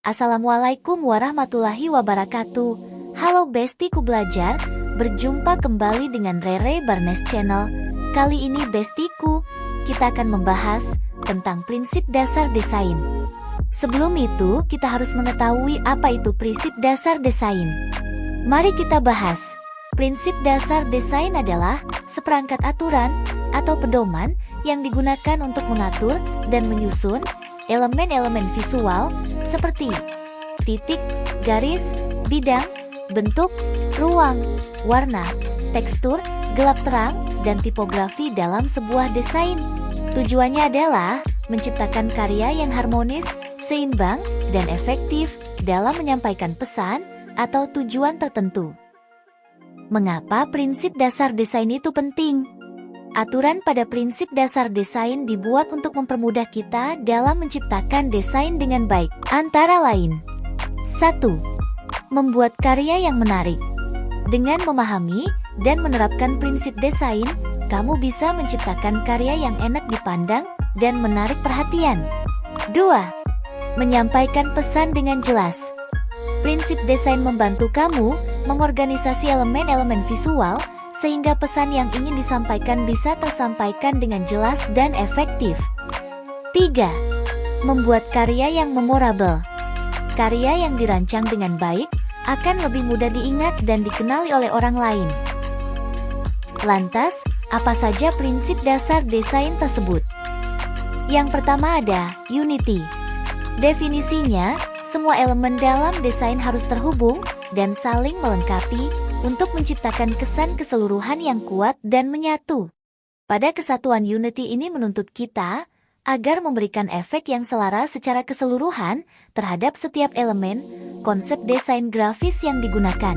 Assalamualaikum warahmatullahi wabarakatuh. Halo bestiku belajar, berjumpa kembali dengan Rere Barnes Channel. Kali ini bestiku, kita akan membahas tentang prinsip dasar desain. Sebelum itu, kita harus mengetahui apa itu prinsip dasar desain. Mari kita bahas. Prinsip dasar desain adalah seperangkat aturan atau pedoman yang digunakan untuk mengatur dan menyusun elemen-elemen visual seperti titik, garis, bidang, bentuk, ruang, warna, tekstur, gelap terang, dan tipografi dalam sebuah desain. Tujuannya adalah menciptakan karya yang harmonis, seimbang, dan efektif dalam menyampaikan pesan atau tujuan tertentu. Mengapa prinsip dasar desain itu penting? Aturan pada prinsip dasar desain dibuat untuk mempermudah kita dalam menciptakan desain dengan baik. Antara lain, 1. Membuat karya yang menarik. Dengan memahami dan menerapkan prinsip desain, kamu bisa menciptakan karya yang enak dipandang dan menarik perhatian. 2. Menyampaikan pesan dengan jelas. Prinsip desain membantu kamu mengorganisasi elemen-elemen visual sehingga pesan yang ingin disampaikan bisa tersampaikan dengan jelas dan efektif. 3. Membuat karya yang memorable. Karya yang dirancang dengan baik akan lebih mudah diingat dan dikenali oleh orang lain. Lantas, apa saja prinsip dasar desain tersebut? Yang pertama ada unity. Definisinya, semua elemen dalam desain harus terhubung dan saling melengkapi untuk menciptakan kesan keseluruhan yang kuat dan menyatu. Pada kesatuan unity ini menuntut kita agar memberikan efek yang selaras secara keseluruhan terhadap setiap elemen konsep desain grafis yang digunakan.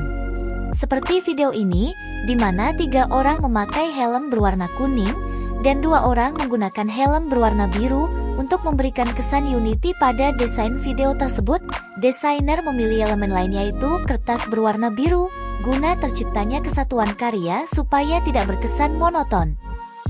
Seperti video ini, di mana 3 orang memakai helm berwarna kuning dan 2 orang menggunakan helm berwarna biru untuk memberikan kesan unity pada desain video tersebut. Desainer memilih elemen lain yaitu kertas berwarna biru, guna terciptanya kesatuan karya supaya tidak berkesan monoton.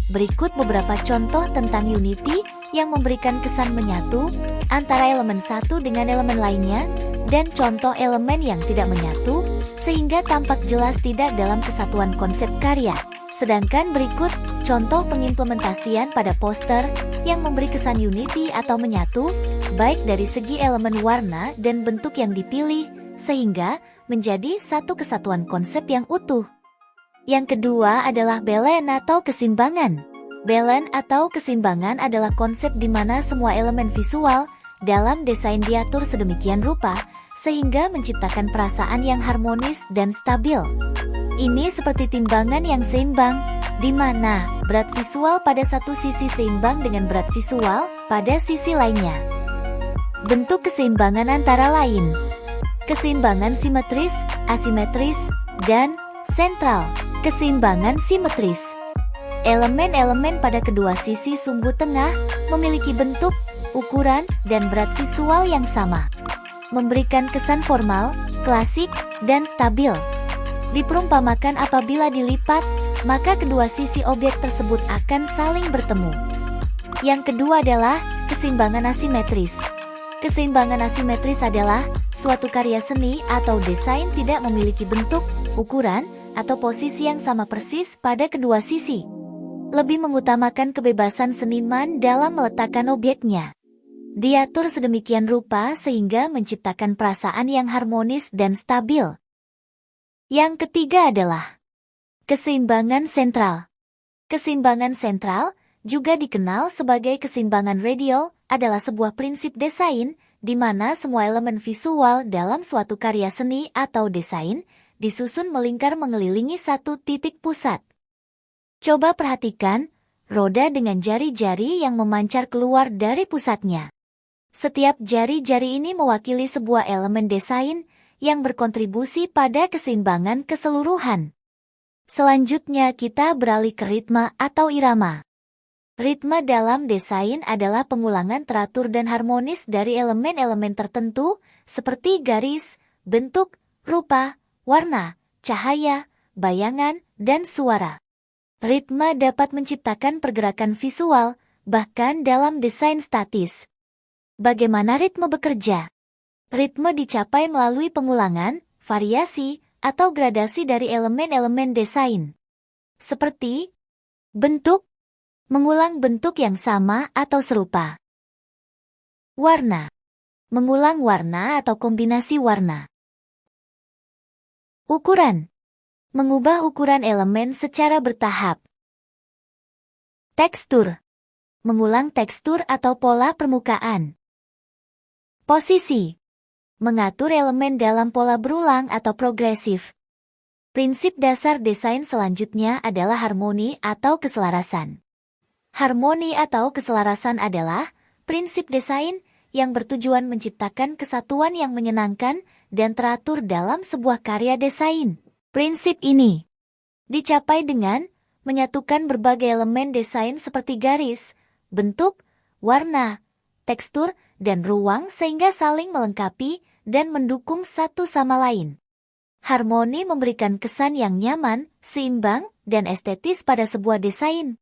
Berikut beberapa contoh tentang unity yang memberikan kesan menyatu antara elemen satu dengan elemen lainnya, dan contoh elemen yang tidak menyatu, sehingga tampak jelas tidak dalam kesatuan konsep karya. Sedangkan berikut contoh pengimplementasian pada poster yang memberi kesan unity atau menyatu, baik dari segi elemen warna dan bentuk yang dipilih, sehingga menjadi satu kesatuan konsep yang utuh. Yang kedua adalah balance atau keseimbangan. Balance atau keseimbangan adalah konsep di mana semua elemen visual dalam desain diatur sedemikian rupa, sehingga menciptakan perasaan yang harmonis dan stabil. Ini seperti timbangan yang seimbang, di mana berat visual pada satu sisi seimbang dengan berat visual pada sisi lainnya. Bentuk keseimbangan antara lain: keseimbangan simetris, asimetris, dan sentral. Keseimbangan simetris. Elemen-elemen pada kedua sisi sumbu tengah memiliki bentuk, ukuran, dan berat visual yang sama, memberikan kesan formal, klasik, dan stabil. Diperumpamakan apabila dilipat, maka kedua sisi objek tersebut akan saling bertemu. Yang kedua adalah keseimbangan asimetris. Keseimbangan asimetris adalah suatu karya seni atau desain tidak memiliki bentuk, ukuran, atau posisi yang sama persis pada kedua sisi. Lebih mengutamakan kebebasan seniman dalam meletakkan objeknya. Diatur sedemikian rupa sehingga menciptakan perasaan yang harmonis dan stabil. Yang ketiga adalah keseimbangan sentral. Keseimbangan sentral, juga dikenal sebagai keseimbangan radial, adalah sebuah prinsip desain di mana semua elemen visual dalam suatu karya seni atau desain disusun melingkar mengelilingi satu titik pusat. Coba perhatikan roda dengan jari-jari yang memancar keluar dari pusatnya. Setiap jari-jari ini mewakili sebuah elemen desain yang berkontribusi pada keseimbangan keseluruhan. Selanjutnya kita beralih ke ritme atau irama. Ritme dalam desain adalah pengulangan teratur dan harmonis dari elemen-elemen tertentu seperti garis, bentuk, rupa, warna, cahaya, bayangan, dan suara. Ritme dapat menciptakan pergerakan visual, bahkan dalam desain statis. Bagaimana ritme bekerja? Ritme dicapai melalui pengulangan, variasi, atau gradasi dari elemen-elemen desain. Seperti bentuk, mengulang bentuk yang sama atau serupa. Warna, mengulang warna atau kombinasi warna. Ukuran, mengubah ukuran elemen secara bertahap. Tekstur, mengulang tekstur atau pola permukaan. Posisi, mengatur elemen dalam pola berulang atau progresif. Prinsip dasar desain selanjutnya adalah harmoni atau keselarasan. Harmoni atau keselarasan adalah prinsip desain yang bertujuan menciptakan kesatuan yang menyenangkan dan teratur dalam sebuah karya desain. Prinsip ini dicapai dengan menyatukan berbagai elemen desain seperti garis, bentuk, warna, tekstur, dan ruang sehingga saling melengkapi dan mendukung satu sama lain. Harmoni memberikan kesan yang nyaman, seimbang, dan estetis pada sebuah desain.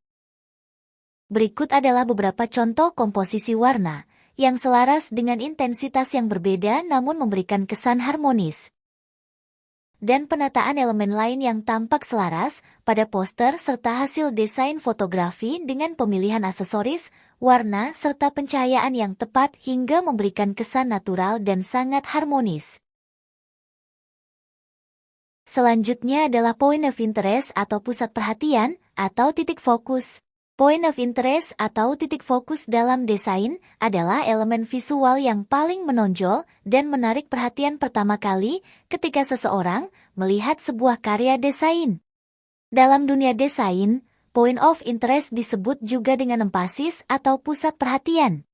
Berikut adalah beberapa contoh komposisi warna yang selaras dengan intensitas yang berbeda namun memberikan kesan harmonis. Dan penataan elemen lain yang tampak selaras pada poster serta hasil desain fotografi dengan pemilihan aksesoris, warna, serta pencahayaan yang tepat hingga memberikan kesan natural dan sangat harmonis. Selanjutnya adalah point of interest atau pusat perhatian atau titik fokus. Point of interest atau titik fokus dalam desain adalah elemen visual yang paling menonjol dan menarik perhatian pertama kali ketika seseorang melihat sebuah karya desain. Dalam dunia desain, point of interest disebut juga dengan empasis atau pusat perhatian.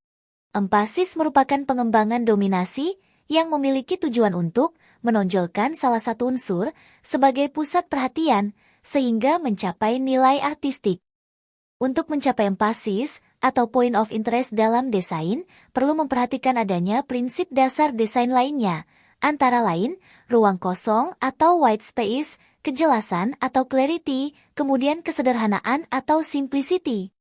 Empasis merupakan pengembangan dominasi yang memiliki tujuan untuk menonjolkan salah satu unsur sebagai pusat perhatian sehingga mencapai nilai artistik. Untuk mencapai empasis atau point of interest dalam desain, perlu memperhatikan adanya prinsip dasar desain lainnya, antara lain ruang kosong atau white space, kejelasan atau clarity, kemudian kesederhanaan atau simplicity.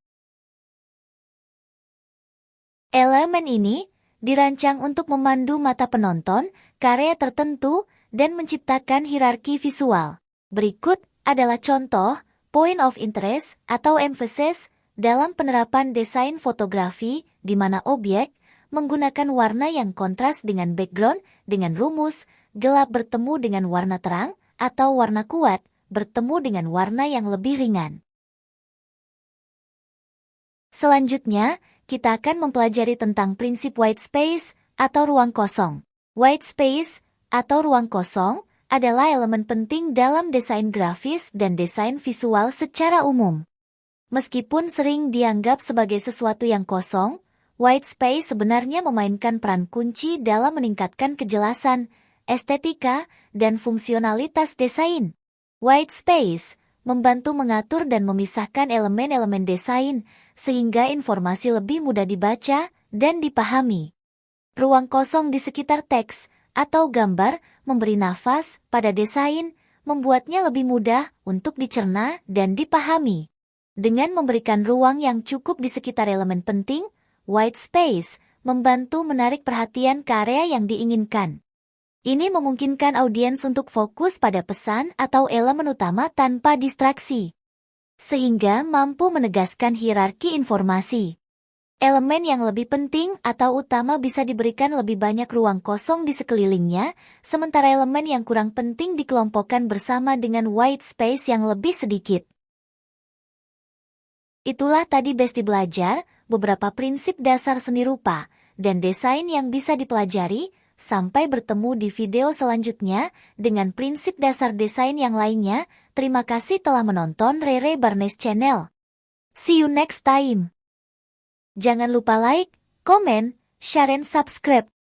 Elemen ini dirancang untuk memandu mata penonton, karya tertentu, dan menciptakan hierarki visual. Berikut adalah contoh point of interest atau emphasis dalam penerapan desain fotografi di mana objek menggunakan warna yang kontras dengan background dengan rumus gelap bertemu dengan warna terang atau warna kuat bertemu dengan warna yang lebih ringan. Selanjutnya, kita akan mempelajari tentang prinsip white space atau ruang kosong. White space atau ruang kosong adalah elemen penting dalam desain grafis dan desain visual secara umum. Meskipun sering dianggap sebagai sesuatu yang kosong, white space sebenarnya memainkan peran kunci dalam meningkatkan kejelasan, estetika, dan fungsionalitas desain. White space membantu mengatur dan memisahkan elemen-elemen desain, sehingga informasi lebih mudah dibaca dan dipahami. Ruang kosong di sekitar teks atau gambar memberi nafas pada desain, membuatnya lebih mudah untuk dicerna dan dipahami. Dengan memberikan ruang yang cukup di sekitar elemen penting, white space membantu menarik perhatian ke area yang diinginkan. Ini memungkinkan audiens untuk fokus pada pesan atau elemen utama tanpa distraksi, sehingga mampu menegaskan hierarki informasi. Elemen yang lebih penting atau utama bisa diberikan lebih banyak ruang kosong di sekelilingnya, sementara elemen yang kurang penting dikelompokkan bersama dengan white space yang lebih sedikit. Itulah tadi Besti belajar beberapa prinsip dasar seni rupa dan desain yang bisa dipelajari. Sampai bertemu di video selanjutnya dengan prinsip dasar desain yang lainnya. Terima kasih telah menonton Rere Barnes Channel. See you next time. Jangan lupa like, comment, share, and subscribe.